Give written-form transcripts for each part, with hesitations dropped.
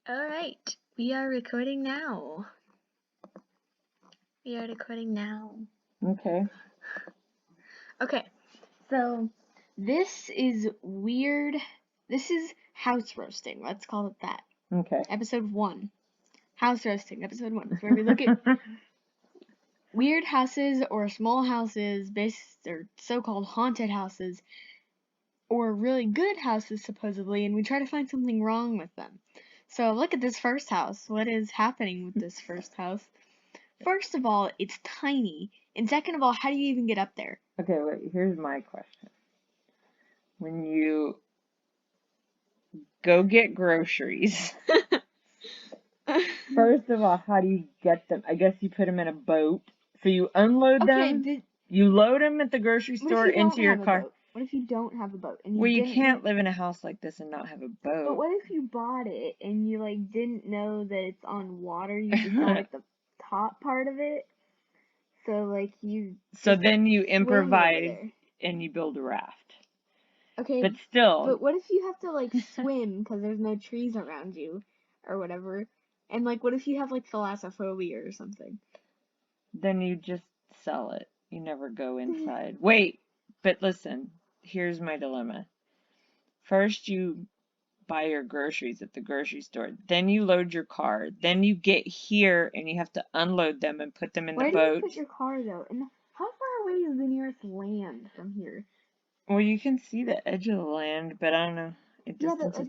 Alright, we are recording now. Okay. Okay, so this is weird. This is house roasting. Let's call it that. Okay. Episode 1. House roasting, episode 1. It's where we look at weird houses or small houses, or so-called haunted houses, or really good houses supposedly, and we try to find something wrong with them. So look at this first house. What is happening with this first house? First of all, it's tiny. And second of all, how do you even get up there? Okay, wait, here's my question. When you go get groceries, first of all, how do you get them? I guess you put them in a boat. So you unload them, you load them at the grocery store into your car. What if you don't have a boat? And Well, you can't live in a house like this and not have a boat. But what if you bought it and you didn't know that it's on water? You just saw the top part of it. So you. So then you improvise and you build a raft. Okay. But still. But what if you have to swim because there's no trees around you, or whatever? And what if you have thalassophobia or something? Then you just sell it. You never go inside. Wait, but listen, here's my dilemma. First you buy your groceries at the grocery store. Then you load your car. Then you get here and you have to unload them and put them in the boat. Where do you put your car though? And how far away is the nearest land from here? Well, you can see the edge of the land, but I don't know. But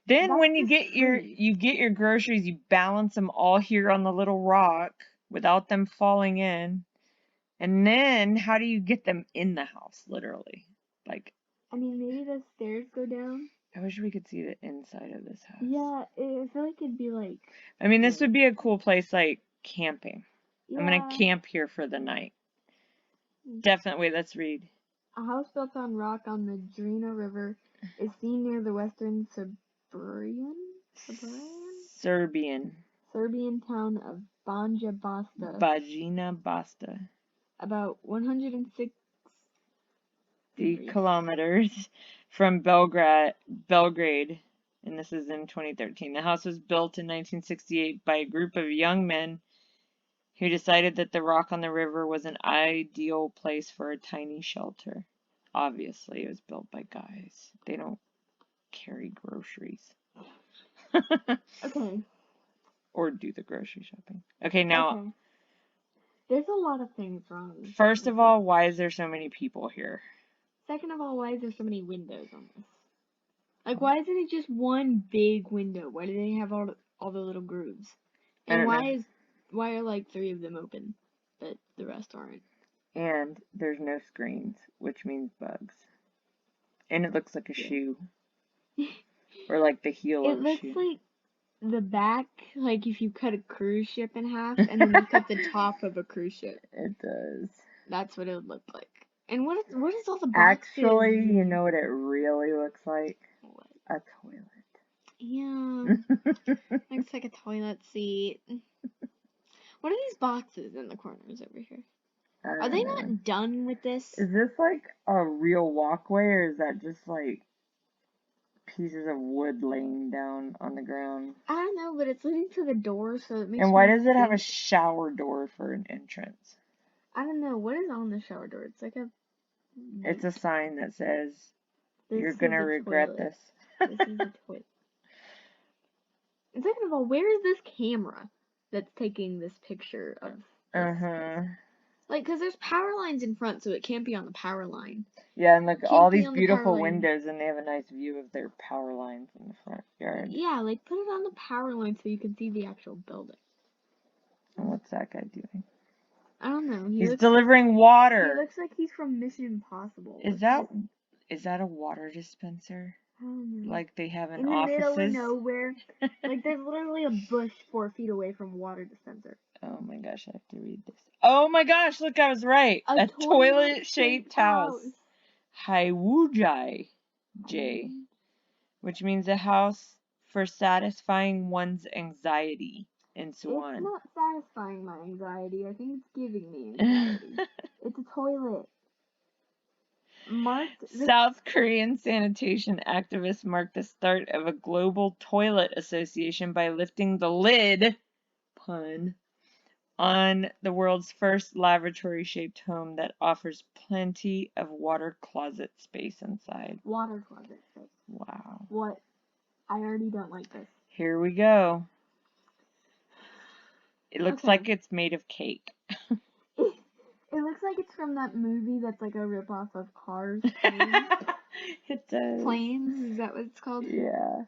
then when you get your groceries, you balance them all here on the little rock without them falling in. And then how do you get them in the house, literally? I mean, maybe the stairs go down. I wish we could see the inside of this house. Yeah, I feel like it'd be I mean, this would be a cool place, camping. Yeah. I'm gonna camp here for the night. Definitely, let's read. A house built on rock on the Drina River is seen near the western Serbian town of Banja Basta. About 160 kilometers from Belgrade, and this is in 2013. The house was built in 1968 by a group of young men who decided that the rock on the river was an ideal place for a tiny shelter. Obviously, it was built by guys. They don't carry groceries. Okay. Or do the grocery shopping. Okay, now. Okay. There's a lot of things wrong. First of all, why is there so many people here? Second of all, why is there so many windows on this? Why isn't it just one big window? Why do they have all the little grooves? And why are 3 of them open, but the rest aren't? And there's no screens, which means bugs. And it looks like a shoe. Or the heel of a shoe. It looks like the back, if you cut a cruise ship in half, and then you cut the top of a cruise ship. It does. That's what it would look like. And what is all the boxes? Actually, you know what it really looks like? What? A toilet. Yeah. Looks like a toilet seat. What are these boxes in the corners over here? Are they not done with this? Is this a real walkway, or is that just pieces of wood laying down on the ground? I don't know, but it's leading to the door, so it makes. And why does it have a shower door for an entrance? I don't know. What is on the shower door? It's It's a sign that says, "You're gonna regret this." This is a toilet. And second of all, where is this camera that's taking this picture of this? Because there's power lines in front, so it can't be on the power line. Yeah, and all these beautiful windows, and they have a nice view of their power lines in the front yard. Yeah, put it on the power line so you can see the actual building. And what's that guy doing? I don't know. He's delivering water. He looks like he's from Mission Impossible. Is that a water dispenser? I don't know. They have in offices? In the middle of nowhere. There's literally a bush 4 feet away from a water dispenser. Oh my gosh, I have to read this. Oh my gosh, look, I was right. A toilet-shaped house. Haiwujai J, which means a house for satisfying one's anxiety in Swan. It's not satisfying my anxiety. I think it's giving me anxiety. It's a toilet. marked the South Korean sanitation activists marked the start of a global toilet association by lifting the lid, pun, on the world's first laboratory-shaped home that offers plenty of water closet space inside. water closet space. Wow. What? I already don't like this. Here we go. It looks Okay. like it's made of cake. It looks like it's from that movie that's like a ripoff of Cars. It does. Planes, is that what it's called? Yeah.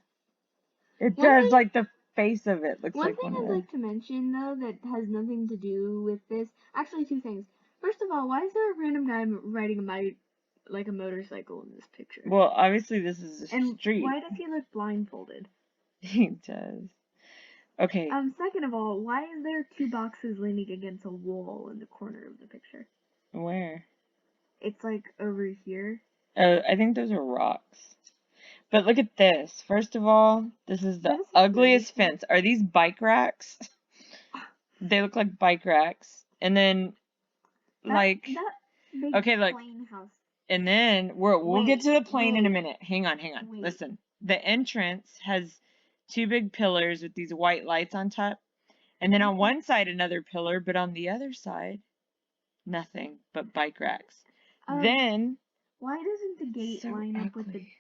It One does, thing- like the face of it looks One like thing one of I'd those. like to mention, though, that has nothing to do with this. Actually, two things. First of all, why is there a random guy riding a motorcycle in this picture? Well, obviously this is a And street. why does he look blindfolded? He does. Okay. Second of all, why is there two boxes leaning against a wall in the corner of the picture? Where? It's like over here. Oh, I think those are rocks. But look at this. First of all, this is the That is ugliest really fence. Are these bike racks? They look like bike racks. And then, That big okay, look. plain house. And then we'll get to the plane in a wait. minute. Hang on. Wait. Listen. The entrance has two big pillars with these white lights on top. And then on one side, another pillar, but on the other side, nothing but bike racks. Then, why doesn't the gate so line up with the... ugly.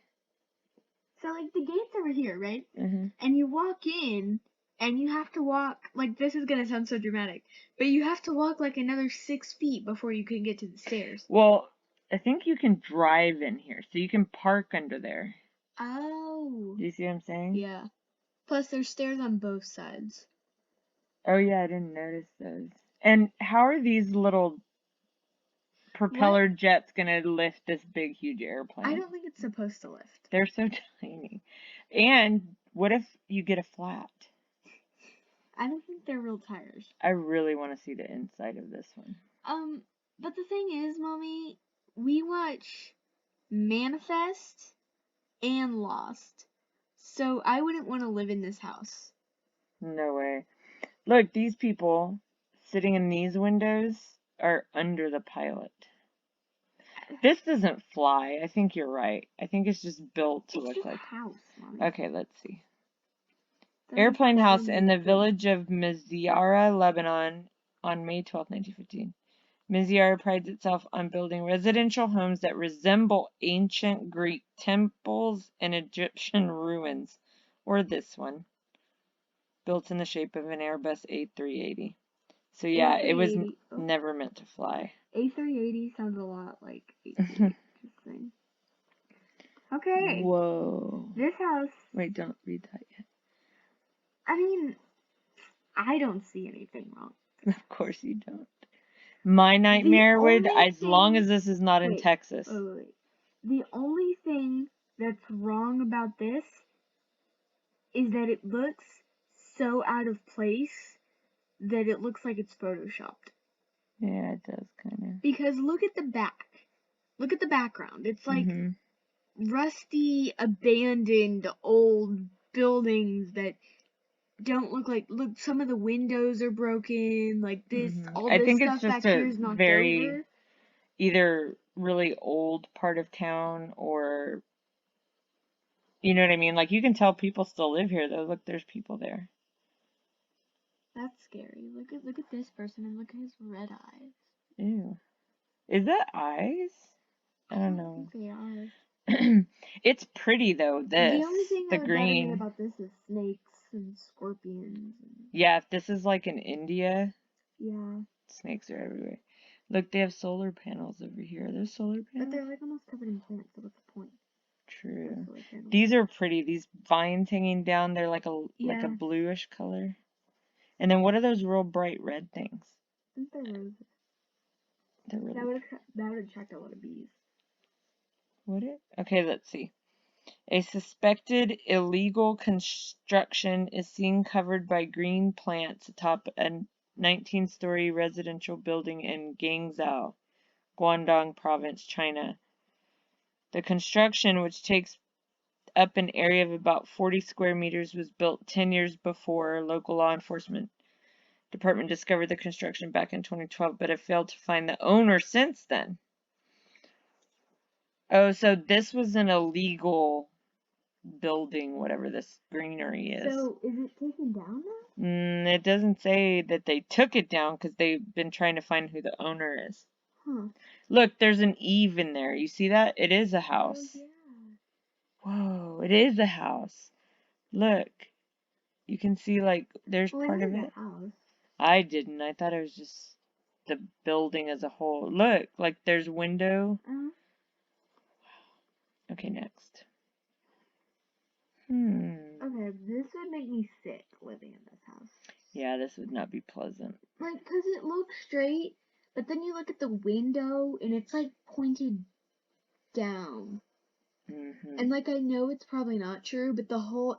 So, like, the gate's over here, right? Mm-hmm. And you walk in, and you have to walk, like, this is gonna sound so dramatic, but you have to walk, like, another 6 feet before you can get to the stairs. Well, I think you can drive in here, so you can park under there. Oh. Do you see what I'm saying? Yeah. Plus, there's stairs on both sides. Oh, yeah, I didn't notice those. And how are these little propeller jets gonna lift this big, huge airplane? I don't think it's supposed to lift. They're so tiny. And what if you get a flat? I don't think they're real tires. I really want to see the inside of this one. But the thing is, Mommy, we watch Manifest and Lost. So I wouldn't want to live in this house. No way. Look, these people sitting in these windows are under the pilot. This doesn't fly. I think you're right. I think it's just built to look like a house, Mommy. Okay, let's see. Airplane house in the village of Mizyara, Lebanon, on May 12, 1915. Mizyara prides itself on building residential homes that resemble ancient Greek temples and Egyptian ruins. Or this one, built in the shape of an Airbus A380. So yeah, it was never meant to fly. A380 sounds a lot like A380. Okay. Whoa. This house. Wait, don't read that yet. I mean, I don't see anything wrong. Of course you don't. My nightmare would, as long as this is not in Texas. Wait. The only thing that's wrong about this is that it looks so out of place that it looks like it's photoshopped. Yeah, it does kind of. Because look at the back. Look at the background. It's like rusty, abandoned, old buildings that don't look like. Look, some of the windows are broken. Like this, all this think stuff it's just back here is knocked over. Either really old part of town or, you know what I mean? Like you can tell people still live here though. Look, there's people there. That's scary. Look at this person and look at his red eyes. Ew. Is that eyes? I don't know. I think they are. It's pretty though, this. The only thing the that would green. bother me about this is snakes and scorpions. Yeah, if this is like in India. Yeah. Snakes are everywhere. Look, they have solar panels over here. Are those solar panels? But they're like almost covered in plants, so what's the point? True. These are pretty. These vines hanging down, they're like a bluish color. And then what are those real bright red things? I think they're roses. They're really that would attract a lot of bees. Would it? Okay, let's see. A suspected illegal construction is seen covered by green plants atop a 19-story residential building in Guangzhou, Guangdong Province, China. The construction, which takes up an area of about 40 square meters, was built 10 years before. Local law enforcement department discovered the construction back in 2012, but have failed to find the owner since then. Oh, so this was an illegal building, whatever this greenery is. So, is it taken down now? It doesn't say that they took it down because they've been trying to find who the owner is. Huh. Look, there's an eave in there. You see that? It is a house. Oh, yeah. Whoa, it is a house. Look, you can see like there's Well, part it of is it. a house. I didn't. I thought it was just the building as a whole. Look, like there's window. Okay, next. Okay, this would make me sick living in this house. Yeah, this would not be pleasant. Like, cause it looks straight, but then you look at the window and it's like pointed down. And like I know it's probably not true, but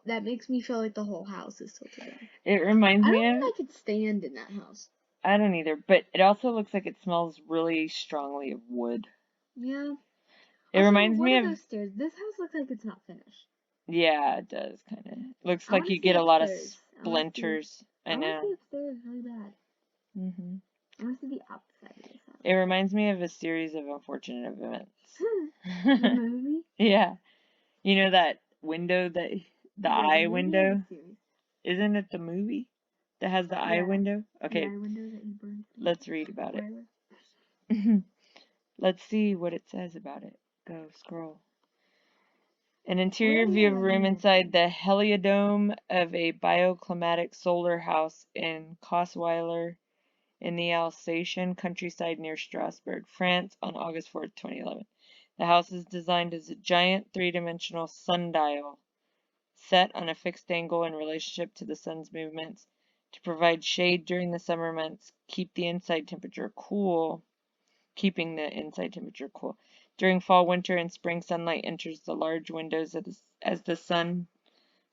that makes me feel like the whole house is tilted down. It reminds I me don't of. think I could stand in that house. I don't either, but it also looks like it smells really strongly of wood. Yeah. It Also, reminds what me are of. those stairs? This house looks like it's not finished. Yeah, it does kind of. Looks I like wanna you see get a lot of upstairs. splinters. I I wanna know. see upstairs really bad. I wanna see the outside of this house. It reminds me of a series of unfortunate events. The movie? Yeah. You know that window that the Yeah, eye the movie or window? the series? Isn't it the movie that has the eye Yeah. window? The Okay, eye window that he burns. let's read about it. Where? Let's see what it says about it. Go scroll. An interior view of a room inside the heliodome of a bioclimatic solar house in Cosweiler in the Alsatian countryside near Strasbourg, France on August 4th, 2011. The house is designed as a giant three-dimensional sundial set on a fixed angle in relationship to the sun's movements to provide shade during the summer months, keeping the inside temperature cool. During fall, winter, and spring, sunlight enters the large windows as the sun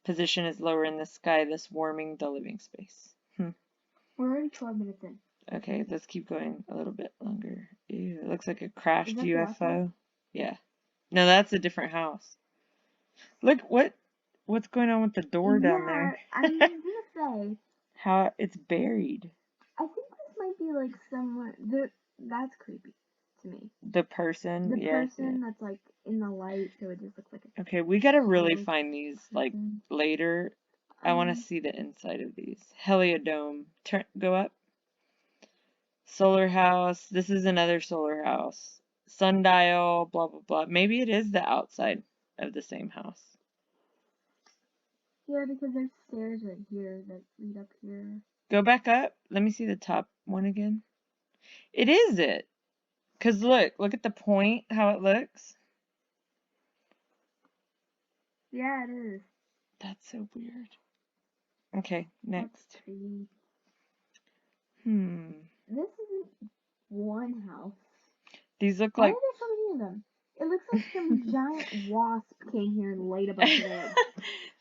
position is lower in the sky, thus warming the living space. We're already 12 minutes in. Okay, let's keep going a little bit longer. Ew, it looks like a crashed Is that the last one? UFO. Yeah. No, that's a different house. Look, what's going on with the door down there? I was gonna say, How it's buried. I think this might be like somewhere. That's creepy to me. The person, The yeah. person that's like in the light, so it just looks like a. Okay, we gotta really shadow find these like person. later. I want to see the inside of these. Heliodome. Go up. Solar house. This is another solar house. Sundial. Blah blah blah. Maybe it is the outside of the same house. Yeah, because there's stairs right here that lead up here. Go back up. Let me see the top one again. It is it. Cause look at the point. How it looks. Yeah, it is. That's so weird. Okay, next. That's creepy. This isn't one house. These look Why like. are there so many of them? It looks like some giant wasp came here and laid a bunch of eggs.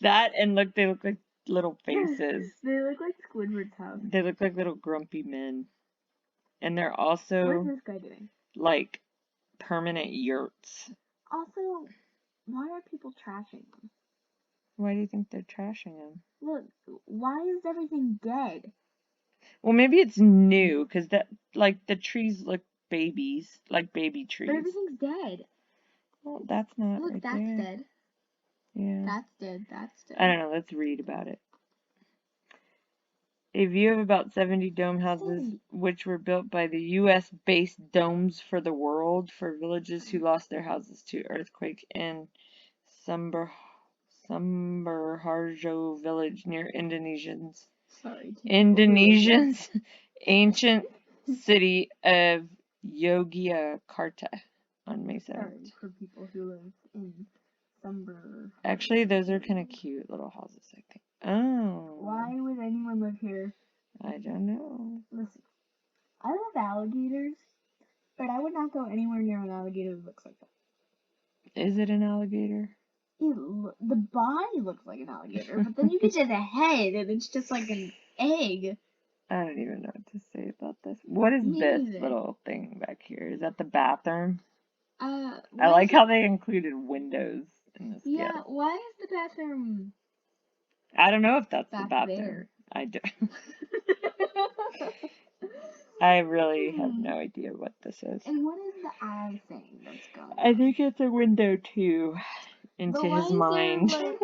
That and look, they look like little faces. They look like Squidward's house. They look like little grumpy men. And they're What is also this guy doing? like permanent yurts. Also, why are people trashing them? Why do you think they're trashing them? Look, why is everything dead? Well, maybe it's new because that like the trees look babies, like baby trees. But everything's dead. Well, that's not Look, right that's there. dead. Yeah. That's dead. That's dead. I don't know. Let's read about it. A view of about 70 dome houses, which were built by the U.S.-based Domes for the World for villages who lost their houses to earthquake in Sumberharjo village near Indonesia's ancient city of Yogyakarta on May 7th. Sorry for people who live in Sumber. Actually, those are kind of cute little houses, I think. Oh. Why would anyone live here? I don't know. Listen, I love alligators, but I would not go anywhere near an alligator that looks like that. Is it an alligator? The body looks like an alligator, but then you get to the head and it's just like an egg. I don't even know what to say about this. What is this little thing back here? Is that the bathroom? I like how they included windows in this. Yeah, why is the bathroom? I don't know if that's the bathroom. There. I do. I really have no idea what this is. And what is the eye thing that's going I on? think it's a window too into But why his is mind. there,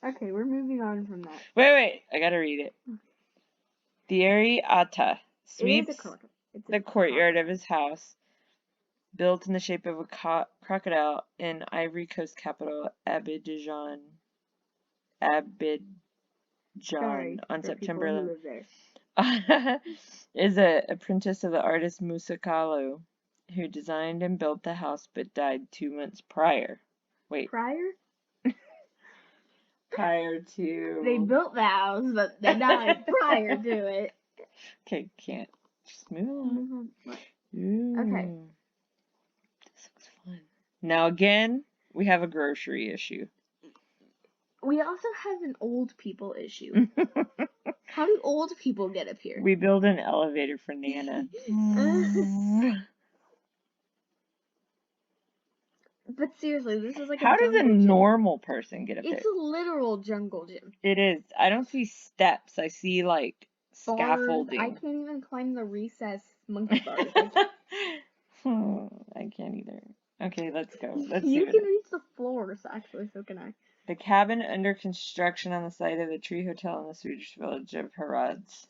like... Okay, we're moving on from that. Wait, I gotta read it. Thierry Atta sweeps the courtyard of his house, built in the shape of a crocodile in Ivory Coast capital Abidjan on September 11th. Is an apprentice of the artist Musa Kahlo, who designed and built the house but died 2 months prior. Wait. Prior? Prior to... They built the house, but they died prior to it. Okay, can't. Just move on. Ooh. Okay. This looks fun. Now again, we have a grocery issue. We also have an old people issue. How do old people get up here? We build an elevator for Nana. But seriously, this is like How does a normal person get up there? It's a literal jungle gym. It is. I don't see steps. I see like scaffolding. I can't even climb the recess monkey bars. I can't either. Okay, let's go. Let's see. You can reach the floor, so actually, so can I. The cabin under construction on the site of the Tree Hotel in the Swedish village of Herads.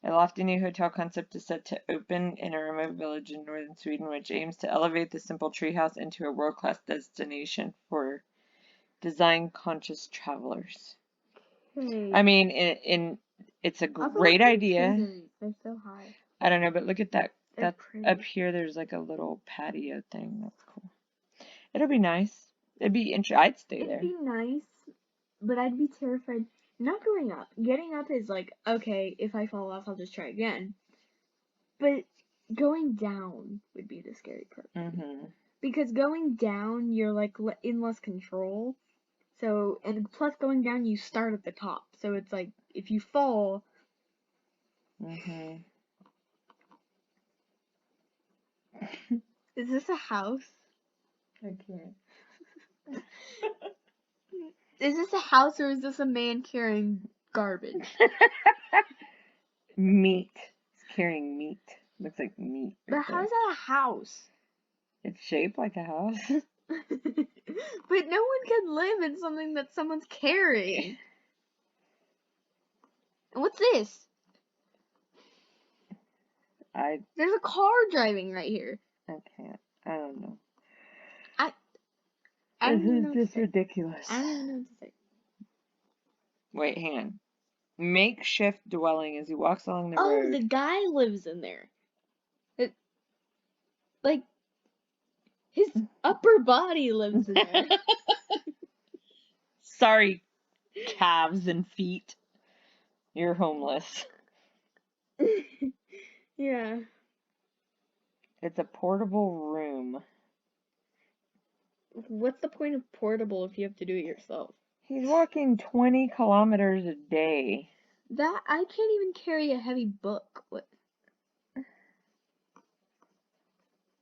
A lofty new hotel concept is set to open in a remote village in northern Sweden, which aims to elevate the simple treehouse into a world-class destination for design-conscious travelers. Okay. I mean, it's a great idea. They're so high. I don't know, but look at that. They're That's pretty. up here. There's like a little patio thing. That's cool. It'll be nice. It'd be interesting. I'd stay there. It'd be nice, but I'd be terrified. Not going up. Getting up is like, okay, if I fall off, I'll just try again. But going down would be the scary part. Mm-hmm. Because going down, you're like in less control. So, and plus going down, you start at the top. So it's like, if you fall. Mm-hmm. Is this a house? I can't. Is this a house or is this a man carrying garbage? Meat. He's carrying meat. Looks like meat. But how is that a house? It's shaped like a house. But no one can live in something that someone's carrying. What's this? There's a car driving right here. I can't. I don't know. This is just ridiculous. I don't even know what to say. Wait, hang on. Makeshift dwelling as he walks along the road. Oh, the guy lives in there. His upper body lives in there. Sorry, calves and feet. You're homeless. Yeah. It's a portable room. What's the point of portable if you have to do it yourself? He's walking 20 kilometers a day. That I can't even carry a heavy book. What?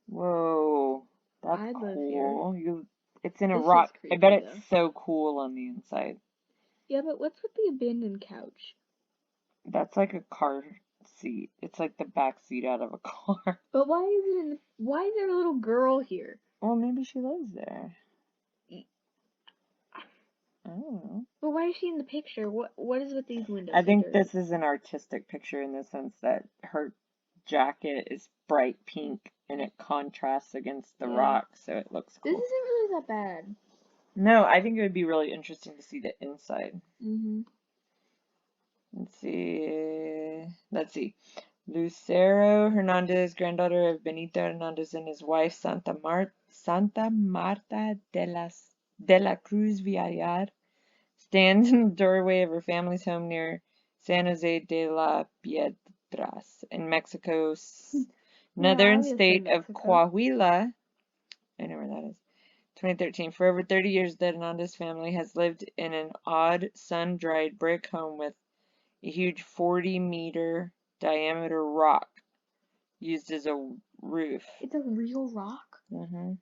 Whoa, that's I live cool. It's in a This is rock. I bet creepy, it's so cool on the inside. Yeah, but what's with the abandoned couch? That's like a car seat. It's like the back seat out of a car. But why is there a little girl here? Well, maybe she lives there. I don't know. But why is she in the picture? What is with these windows? I think this is an artistic picture in the sense that her jacket is bright pink and it contrasts against the rock, so it looks cool. This isn't really that bad. No, I think it would be really interesting to see the inside. Mm-hmm. Let's see. Lucero Hernandez, granddaughter of Benito Hernandez and his wife Santa Marta de la Cruz Villar, stands in the doorway of her family's home near San Jose de la Piedras in Mexico's northern state of Coahuila. I know where that is. 2013. For over 30 years, the Hernandez family has lived in an odd, sun-dried brick home with a huge 40-meter diameter rock used as a roof. It's a real rock? Mm-hmm.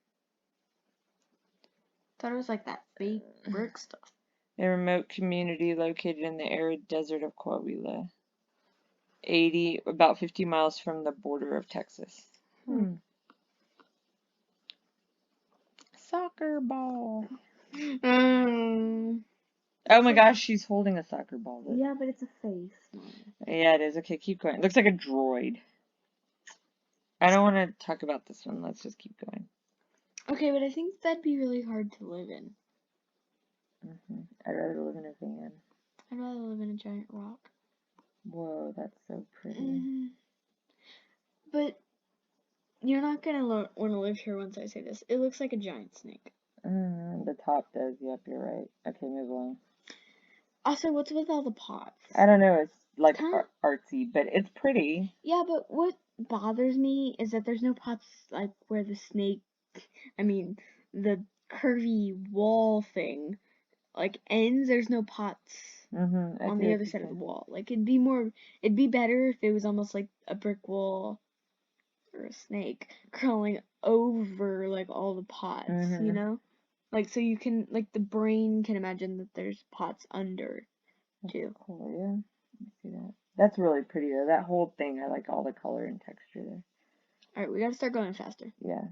Thought it was like that fake brick stuff. A remote community located in the arid desert of Coahuila. about 50 miles from the border of Texas. Soccer ball. Oh my gosh, she's holding a soccer ball. Yeah, but it's a face. Yeah, it is. Okay, keep going. It looks like a droid. I don't want to talk about this one. Let's just keep going. Okay, but I think that'd be really hard to live in. I'd rather live in a van. I'd rather live in a giant rock. Whoa, that's so pretty. But you're not gonna want to live here once I say this. It looks like a giant snake. The top does. Yep, you're right. Okay, move along. Also, what's with all the pots? I don't know. It's like artsy, but it's pretty. Yeah, but what bothers me is that there's no pots like where the snake, the curvy wall thing, like ends. There's no pots on the other side of the wall. Like it'd be better if it was almost like a brick wall or a snake crawling over like all the pots, you know? Like so you can the brain can imagine that there's pots under too. Cool, yeah. You see that? That's really pretty though. That whole thing, I like all the color and texture there. Alright, we gotta start going faster. Yeah.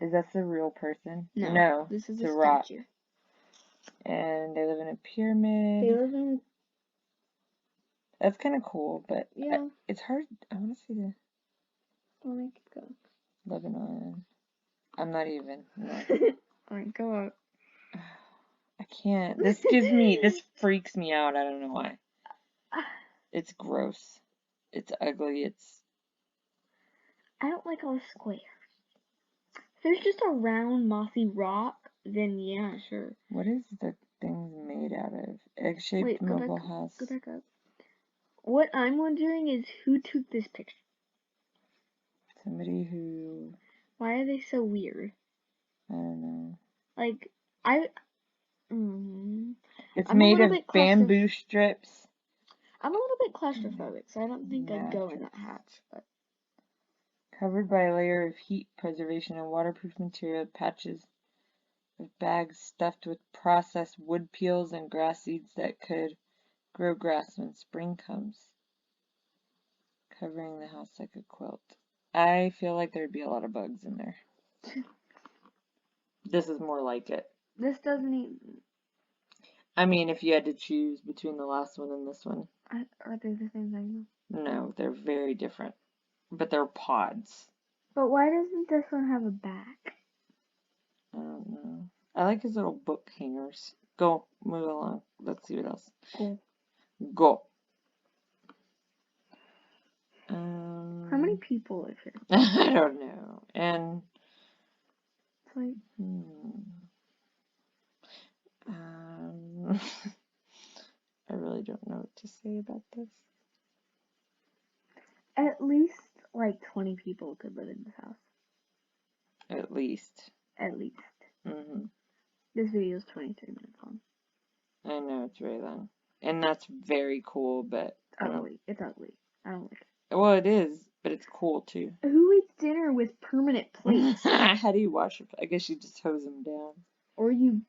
Is that the real person? No. This is a statue. And they live in a pyramid. They live in. That's kind of cool, but yeah. It's hard. I want to see the. I'll make it go. Lebanon. I'm not even. No. Alright, go up. I can't. This freaks me out. I don't know why. It's gross. It's ugly. I don't like all the squares. If there's just a round mossy rock, then yeah, sure. What is the thing made out of? Egg-shaped mobile house. Go back up. What I'm wondering is who took this picture? Somebody who... Why are they so weird? I don't know. Like, It's made of bamboo strips. I'm a little bit claustrophobic, so I don't think I'd go in that hatch. But covered by a layer of heat preservation and waterproof material, patches of bags stuffed with processed wood peels and grass seeds that could grow grass when spring comes, covering the house like a quilt. I feel like there'd be a lot of bugs in there. This is more like it. This doesn't even... I mean, if you had to choose between the last one and this one. Are they the same thing? No, they're very different. But they're pods. But why doesn't this one have a back? I don't know. I like his little book hangers. Go, move along. Let's see what else. Go. How many people live here? I don't know. And it's like I really don't know what to say about this. At least like 20 people could live in this house. At least. This video is 23 minutes long. I know, it's very long. And that's very cool, but... It's ugly. I don't like it. Well, it is, but it's cool too. Who eats dinner with permanent plates? How do you wash it? I guess you just hose them down. Or you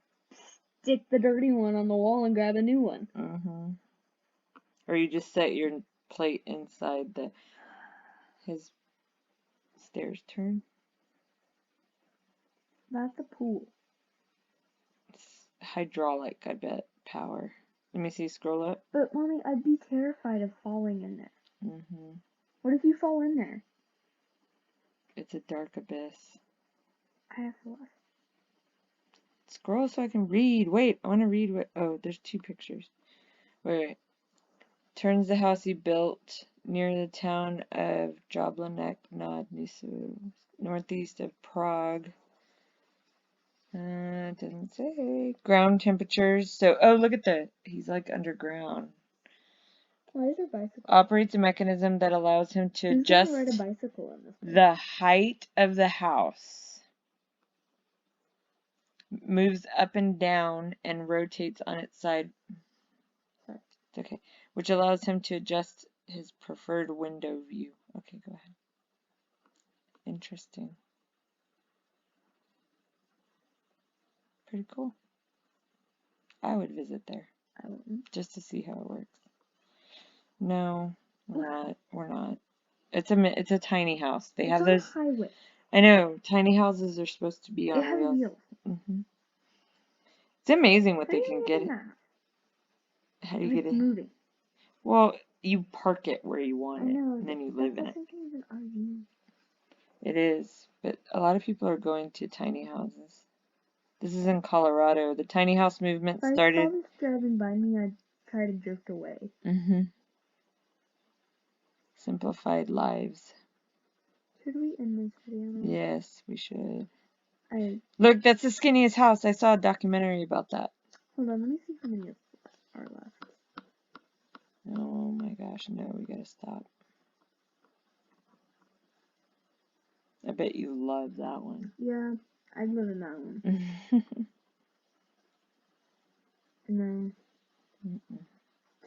stick the dirty one on the wall and grab a new one. Or you just set your plate inside his stairs turn. That's a pool. It's hydraulic, I bet. Power. Let me see, scroll up. But, Mommy, I'd be terrified of falling in there. What if you fall in there? It's a dark abyss. I have to look. Scroll so I can read. Wait, I want to read what... Oh, there's 2 pictures. Wait. Turns the house he built near the town of Jablanek nad Nisou, northeast of Prague. It doesn't say. Ground temperatures. So, oh, look at he's like underground. Why is there a bicycle? Operates a mechanism that allows him to adjust ride a bicycle in this place? The height of the house. Moves up and down and rotates on its side. Sorry. It's okay. Which allows him to adjust his preferred window view. Okay, go ahead. Interesting. Pretty cool. I would visit there. I wouldn't. Just to see how it works. No, We're not. It's a tiny house. They have on a those. highway. I know, tiny houses are supposed to be on It has wheels. wheels. It's amazing what How they do you can live get. in that? How do If you get it's it? moving. Well, you park it where you I want it, know. and then you That's live in the it. same thing as an RV. It is, but a lot of people are going to tiny houses. This is in Colorado. The tiny house movement If I saw started. this driving by me, I'd try to drift away. Simplified lives. Should we end this video now? Yes, we should. I Look, that's the skinniest house. I saw a documentary about that. hold on. Let me see how many are left. Oh my gosh, no, we gotta stop. I bet you love that one. Yeah, I'd live in that one. No, too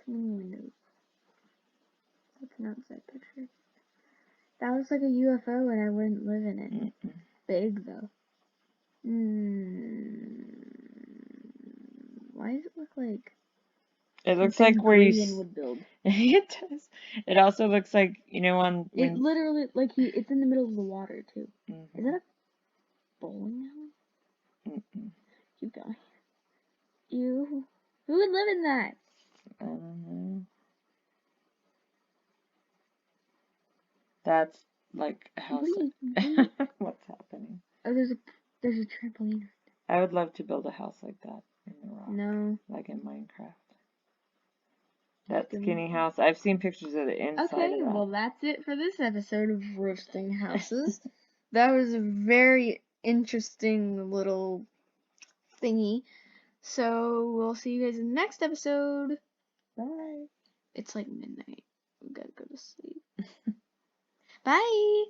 many windows. That's an outside picture. That looks like a UFO, and I wouldn't live in it. Big though. Why does it look like? It looks like where you. Korean would build. It does. It also looks like, you know, on It when. literally it's in the middle of the water too. Mhm. Is that a bowling alley? Keep going. Ew. Who would live in that? I don't know. That's like a house. What's happening? Oh, there's a trampoline. I would love to build a house like that in the rock. No. Like in Minecraft. That Just skinny house. I've seen pictures of the inside Okay, of that. well that's it for this episode of Roasting Houses. That was a very interesting little thingy. So we'll see you guys in the next episode. Bye. It's like midnight. We gotta go to sleep. Bye!